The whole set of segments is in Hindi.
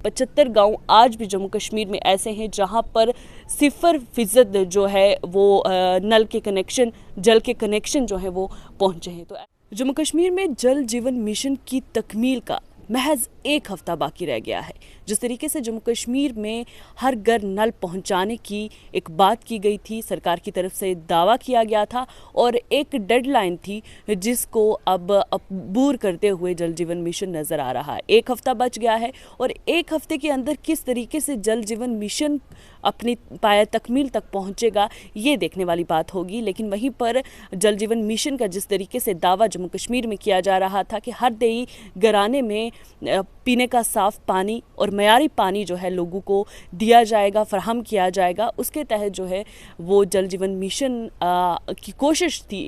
75 गांव आज भी जम्मू कश्मीर में ऐसे हैं जहां पर 0% जो है वो नल के कनेक्शन, जल के कनेक्शन जो है वो पहुंचे हैं। तो जम्मू कश्मीर में जल जीवन मिशन की तकमील का महज 1 हफ्ता बाकी रह गया है। जिस तरीके से जम्मू कश्मीर में हर घर नल पहुंचाने की एक बात की गई थी, सरकार की तरफ से दावा किया गया था और एक डेडलाइन थी जिसको अब अबूर करते हुए जल जीवन मिशन नज़र आ रहा है। 1 हफ्ता बच गया है और 1 हफ्ते के अंदर किस तरीके से जल जीवन मिशन अपनी पाया तकमील तक पहुंचेगा, ये देखने वाली बात होगी। लेकिन वहीं पर जल जीवन मिशन का जिस तरीके से दावा जम्मू कश्मीर में किया जा रहा था कि हर देही घराने में पीने का साफ पानी और मयारी पानी जो है लोगों को दिया जाएगा, फराहम किया जाएगा, उसके तहत जो है वो जल जीवन मिशन की कोशिश थी।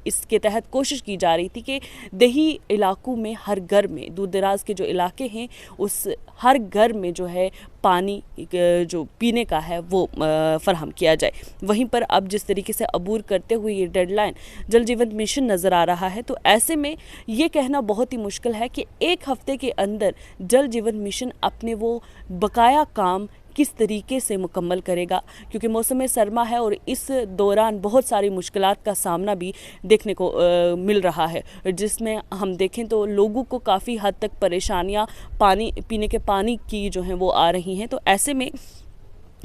इसके तहत कोशिश की जा रही थी कि देही इलाकों में हर घर में, दूर दराज के जो इलाके हैं उस हर घर में जो है पानी जो पीने का है वो फराहम किया जाए। वहीं पर अब जिस तरीके से अबूर करते हुए ये डेडलाइन जल जीवन मिशन नज़र आ रहा है, तो ऐसे में ये कहना बहुत ही मुश्किल है कि 1 हफ्ते के अंदर जल जीवन मिशन अपने वो बकाया काम किस तरीके से मुकम्मल करेगा, क्योंकि मौसम सरमा है और इस दौरान बहुत सारी मुश्किलात का सामना भी देखने को मिल रहा है, जिसमें हम देखें तो लोगों को काफ़ी हद तक परेशानियां पानी पीने के पानी की जो हैं वो आ रही हैं। तो ऐसे में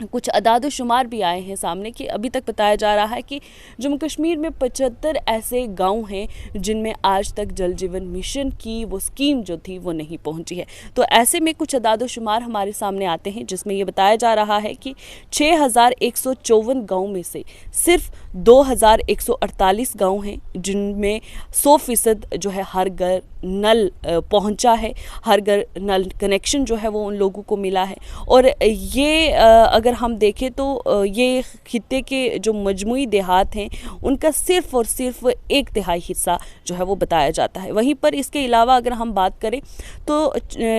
कुछ अदाद शुमार भी आए हैं सामने कि अभी तक बताया जा रहा है कि जम्मू कश्मीर में 75 ऐसे गांव हैं जिनमें आज तक जल जीवन मिशन की वो स्कीम जो थी वो नहीं पहुंची है। तो ऐसे में कुछ अदाद शुमार हमारे सामने आते हैं जिसमें ये बताया जा रहा है कि 6154 गाँव में से सिर्फ 2148 गाँव हैं जिनमें 100% जो है हर घर नल पहुंचा है, हर घर नल कनेक्शन जो है वो उन लोगों को मिला है। और ये अगर हम देखें तो ये खित्ते के जो मजमूई देहात हैं उनका सिर्फ और सिर्फ 1/3 हिस्सा जो है वो बताया जाता है। वहीं पर इसके अलावा अगर हम बात करें तो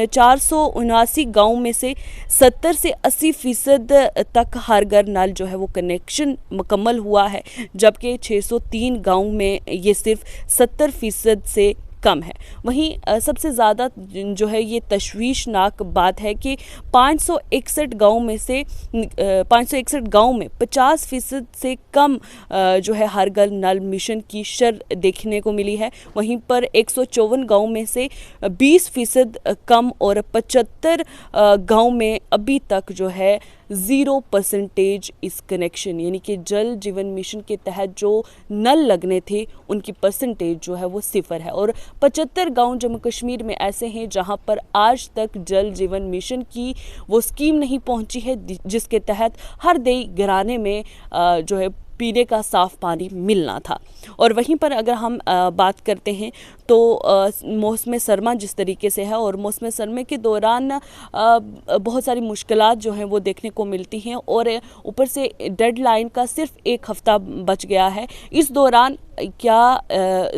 479 गाँव में से 70 से 80% तक हर घर नल जो है वो कनेक्शन मुकम्मल हुआ है, जबकि 603 गाँव में ये सिर्फ 70% से कम है। वहीं सबसे ज़्यादा जो है ये तशवीशनाक बात है कि 561 गाँव में से 561 गाँव में 50% से कम जो है हर घर नल मिशन की शर देखने को मिली है। वहीं पर 154 गाँव में से 20% कम और 75 गाँव में अभी तक जो है 0% इस कनेक्शन, यानी कि जल जीवन मिशन के तहत जो नल लगने थे उनकी परसेंटेज जो है वो 0 है। और 75 गांव जम्मू कश्मीर में ऐसे हैं जहां पर आज तक जल जीवन मिशन की वो स्कीम नहीं पहुंची है जिसके तहत हर देही घराने में जो है पीने का साफ़ पानी मिलना था। और वहीं पर अगर हम बात करते हैं तो मौसम सरमा जिस तरीके से है और मौसम सरमे के दौरान बहुत सारी मुश्किलात जो हैं वो देखने को मिलती हैं और ऊपर से डेडलाइन का सिर्फ 1 हफ्ता बच गया है। इस दौरान क्या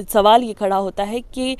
सवाल ये खड़ा होता है कि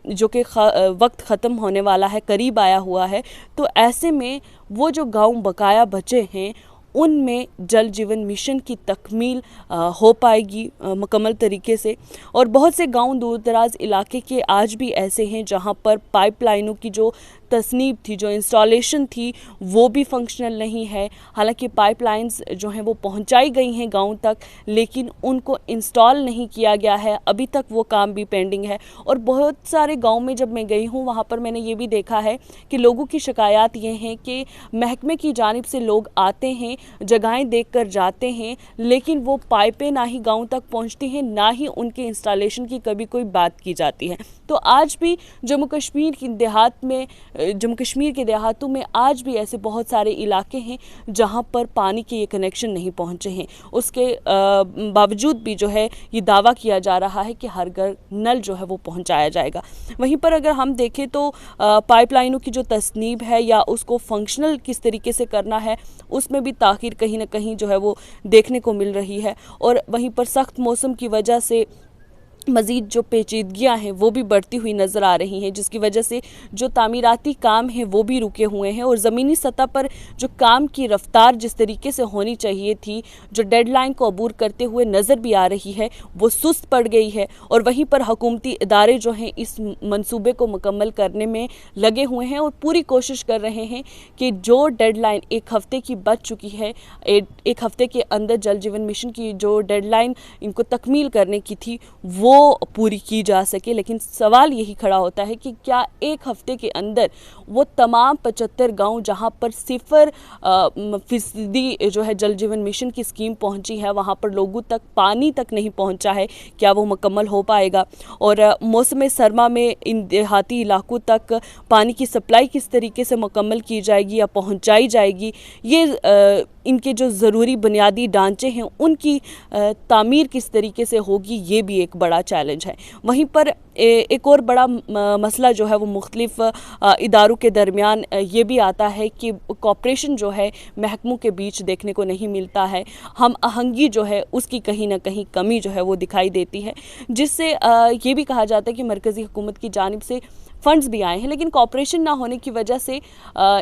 जो कि वक्त ख़त्म होने वाला है, करीब आया हुआ है, तो ऐसे में वो जो गांव बकाया बचे हैं उनमें जल जीवन मिशन की तकमील हो पाएगी मुकम्मल तरीके से। और बहुत से गांव दूर दराज इलाके के आज भी ऐसे हैं जहां पर पाइपलाइनों की जो तस्नीब थी, जो इंस्टॉलेशन थी, वो भी फंक्शनल नहीं है। हालांकि पाइपलाइंस जो हैं वो पहुंचाई गई हैं गांव तक, लेकिन उनको इंस्टॉल नहीं किया गया है, अभी तक वो काम भी पेंडिंग है। और बहुत सारे गांव में जब मैं गई हूं वहां पर मैंने ये भी देखा है कि लोगों की शिकायत ये हैं कि महकमे की जानिब से लोग आते हैं, जगहें देख कर जाते हैं, लेकिन वो पाइपें ना ही गाँव तक पहुँचती हैं, ना ही उनके इंस्टॉलेशन की कभी कोई बात की जाती है। तो आज भी जम्मू कश्मीर के देहातों में आज भी ऐसे बहुत सारे इलाके हैं जहां पर पानी के ये कनेक्शन नहीं पहुंचे हैं। उसके बावजूद भी जो है ये दावा किया जा रहा है कि हर घर नल जो है वो पहुंचाया जाएगा। वहीं पर अगर हम देखें तो पाइपलाइनों की जो तस्नीब है या उसको फंक्शनल किस तरीके से करना है, उसमें भी ताख़ीर कहीं ना कहीं जो है वो देखने को मिल रही है। और वहीं पर सख्त मौसम की वजह से मज़ीद जो पेचीदगियाँ हैं वो भी बढ़ती हुई नज़र आ रही हैं, जिसकी वजह से जो तामीराती काम हैं वो भी रुके हुए हैं और ज़मीनी सतह पर जो काम की रफ्तार जिस तरीके से होनी चाहिए थी, जो डेडलाइन को अबूर करते हुए नज़र भी आ रही है, वो सुस्त पड़ गई है। और वहीं पर हुकूमती इदारे जो हैं इस मंसूबे को मुकम्मल करने में लगे हुए हैं और पूरी कोशिश कर रहे हैं कि जो डेडलाइन 1 हफ़्ते की बच चुकी है, 1 हफ़्ते के अंदर जल जीवन मिशन की जो डेडलाइन इनको तकमील करने की थी वो पूरी की जा सके। लेकिन सवाल यही खड़ा होता है कि क्या 1 हफ्ते के अंदर वो तमाम 75 गांव जहां पर 0% जो है जल जीवन मिशन की स्कीम पहुंची है, वहां पर लोगों तक पानी तक नहीं पहुंचा है, क्या वो मुकम्मल हो पाएगा? और मौसम सरमा में इन देहाती इलाकों तक पानी की सप्लाई किस तरीके से मुकम्मल की जाएगी या पहुँचाई जाएगी? ये इनके जो ज़रूरी बुनियादी ढांचे हैं उनकी तामीर किस तरीके से होगी, ये भी एक बड़ा चैलेंज है। वहीं पर एक और बड़ा मसला जो है वो मुख्तलिफ इदारों के दरमियान ये भी आता है कि कॉपरेशन जो है महकमों के बीच देखने को नहीं मिलता है, हम आहंगी जो है उसकी कहीं ना कहीं कमी जो है वो दिखाई देती है, जिससे ये भी कहा जाता है कि मरकज़ी हुकूमत की जानिब से फ़ंड्स भी आए हैं लेकिन कॉपरेशन ना होने की वजह से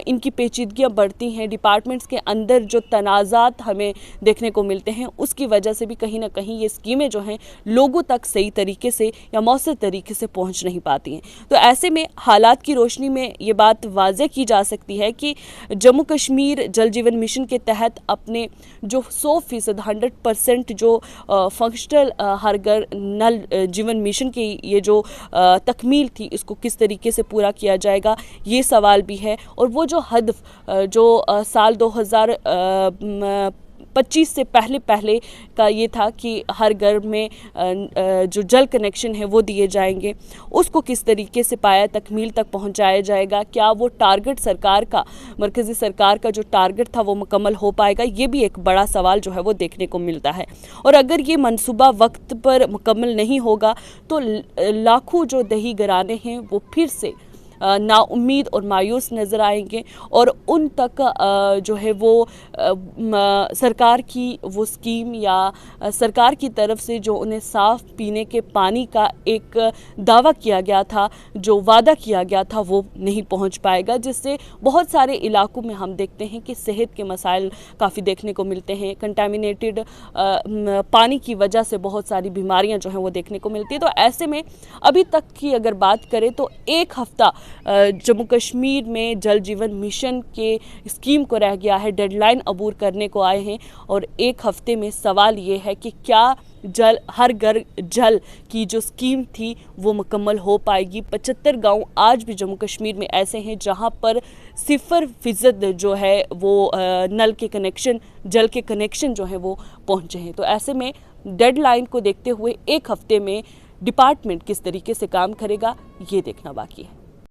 इनकी पेचीदगियाँ बढ़ती हैं। डिपार्टमेंट्स के अंदर जो तनाज़ात हमें देखने को मिलते हैं उसकी वजह से भी कहीं ना कहीं ये स्कीमें जो हैं लोगों तक सही तरीके से या मौसर तरीके से पहुंच नहीं पाती हैं। तो ऐसे में हालात की रोशनी में ये बात वाज़ेह की जा सकती है कि जम्मू कश्मीर जल जीवन मिशन के तहत अपने जो 100% 100% जो फंक्शनल हर घर नल जीवन मिशन की ये जो तकमील थी इसको किस तरीके से पूरा किया जाएगा, ये सवाल भी है। और वो जो हदफ जो साल 2025 से पहले का ये था कि हर घर में जो जल कनेक्शन है वो दिए जाएंगे, उसको किस तरीके से पाया तकमील तक पहुंचाया जाएगा? क्या वो टारगेट सरकार का, मरकज़ी सरकार का जो टारगेट था वो मुकम्मल हो पाएगा? ये भी एक बड़ा सवाल जो है वो देखने को मिलता है। और अगर ये मंसूबा वक्त पर मुकम्मल नहीं होगा तो लाखों जो दही घराने हैं वो फिर से नाउम्मीद और मायूस नज़र आएंगे और उन तक जो है वो सरकार की वो स्कीम या सरकार की तरफ से जो उन्हें साफ़ पीने के पानी का एक दावा किया गया था, जो वादा किया गया था, वो नहीं पहुंच पाएगा, जिससे बहुत सारे इलाकों में हम देखते हैं कि सेहत के मसाइल काफ़ी देखने को मिलते हैं। कंटामिनेटेड पानी की वजह से बहुत सारी बीमारियां जो हैं वो देखने को मिलती है। तो ऐसे में अभी तक की अगर बात करें तो 1 हफ़्ता जम्मू कश्मीर में जल जीवन मिशन के स्कीम को रह गया है, डेडलाइन अबूर करने को आए हैं। और 1 हफ्ते में सवाल ये है कि क्या जल हर घर जल की जो स्कीम थी वो मुकम्मल हो पाएगी? 75 गांव आज भी जम्मू कश्मीर में ऐसे हैं जहां पर 0% जो है वो नल के कनेक्शन, जल के कनेक्शन जो है वो पहुंचे हैं। तो ऐसे में डेडलाइन को देखते हुए 1 हफ्ते में डिपार्टमेंट किस तरीके से काम करेगा, ये देखना बाकी है।